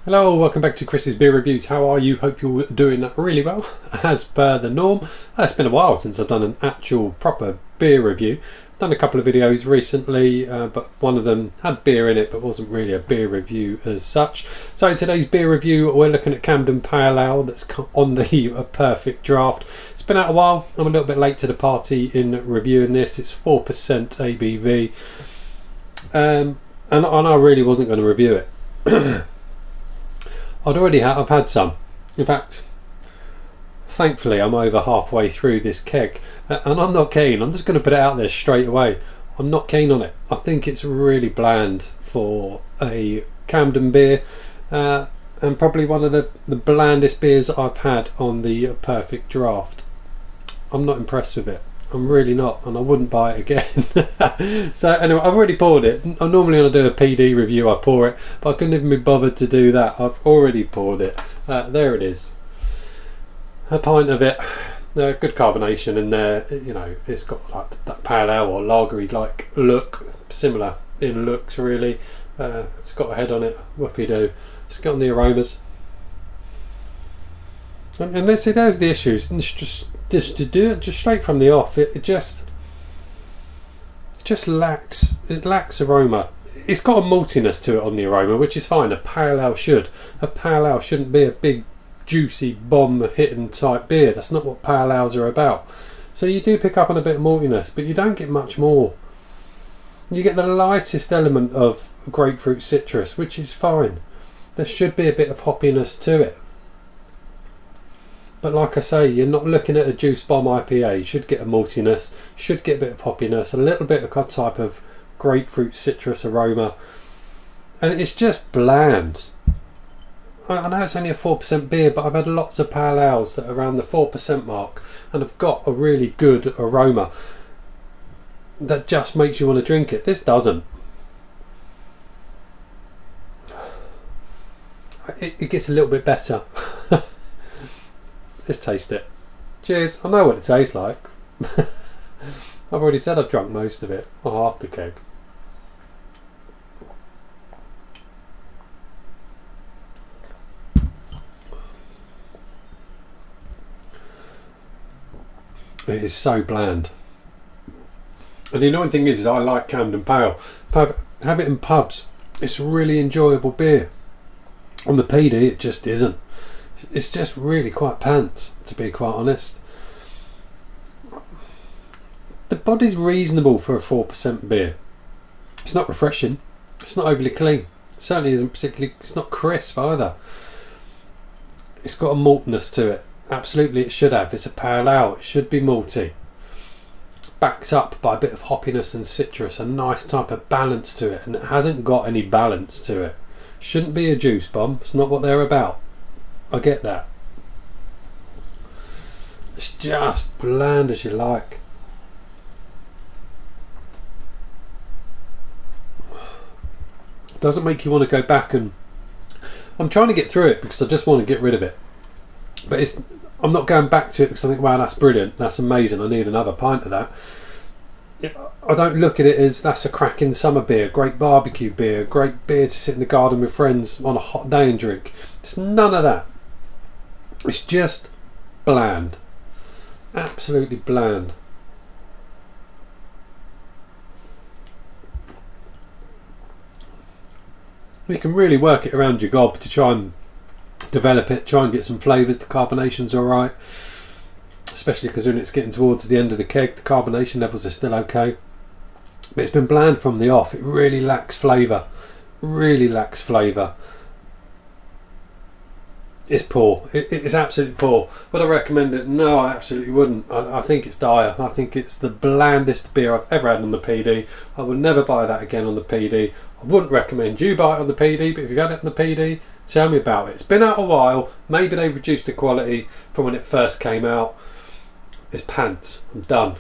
Hello, welcome back to Chris's Beer Reviews. How are you? Hope you're doing really well, as per the norm. It's been a while since I've done an actual proper beer review. I've done a couple of videos recently, but one of them had beer in it, but wasn't really a beer review as such. So today's beer review, we're looking at Camden Pale Ale that's on the perfect draft. It's been out a while. I'm a little bit late to the party in reviewing this. It's 4% ABV, and I really wasn't going to review it. I've had some. In fact, thankfully I'm over halfway through this keg and I'm not keen. I'm just going to put it out there straight away. I'm not keen on it. I think it's really bland for a Camden beer, and probably one of the blandest beers I've had on the perfect draft. I'm not impressed with it. I'm really not, and I wouldn't buy it again. So anyway, I've already poured it. Normally when I do a PD review I pour it, but I couldn't even be bothered to do that. I've already poured it. There it is. A pint of it. Good carbonation in there. You know, it's got like that pale ale or lagery like look, similar in looks really. It's got a head on it. Whoopie do. Let's get on the aromas. And let's see, there's the issues. And just to do it just straight from the off, it just lacks. It lacks aroma. It's got a maltiness to it on the aroma, which is fine. A pale ale should. A pale ale shouldn't be a big, juicy, bomb-hitting type beer. That's not what pale ales are about. So you do pick up on a bit of maltiness, but you don't get much more. You get the lightest element of grapefruit citrus, which is fine. There should be a bit of hoppiness to it. But like I say, you're not looking at a juice bomb IPA. You should get a maltiness, should get a bit of hoppiness, a little bit of type of grapefruit citrus aroma. And it's just bland. I know it's only a 4% beer, but I've had lots of pale ales that are around the 4% mark and have got a really good aroma that just makes you want to drink it. This doesn't. It gets a little bit better. Let's taste it. Cheers. I know what it tastes like. I've already said I've drunk most of it, or half the keg. It is so bland. And the annoying thing is I like Camden Pale. Have it in pubs. It's a really enjoyable beer. On the PD it just isn't. It's just really quite pants, to be quite honest. The body's reasonable for a 4% beer. It's not refreshing. It's not overly clean. It certainly isn't particularly. It's not crisp either. It's got a maltiness to it. Absolutely, it should have. It's a pale ale. It should be malty. Backed up by a bit of hoppiness and citrus. A nice type of balance to it, and it hasn't got any balance to it. Shouldn't be a juice bomb. It's not what they're about. I get that. It's just bland as you like. It doesn't make you want to go back and... I'm trying to get through it because I just want to get rid of it. But I'm not going back to it because I think, wow, that's brilliant, that's amazing, I need another pint of that. I don't look at it as that's a cracking summer beer, great barbecue beer, great beer to sit in the garden with friends on a hot day and drink. It's none of that. It's just bland. Absolutely bland. You can really work it around your gob to try and develop it, try and get some flavours. The carbonation's alright. Especially because when it's getting towards the end of the keg, the carbonation levels are still okay. But it's been bland from the off. It really lacks flavour. Really lacks flavour. It's poor. It's absolutely poor. Would I recommend it? No, I absolutely wouldn't. I think it's dire. I think it's the blandest beer I've ever had on the PD. I would never buy that again on the PD. I wouldn't recommend you buy it on the PD, but if you've had it on the PD, tell me about it. It's been out a while. Maybe they've reduced the quality from when it first came out. It's pants. I'm done.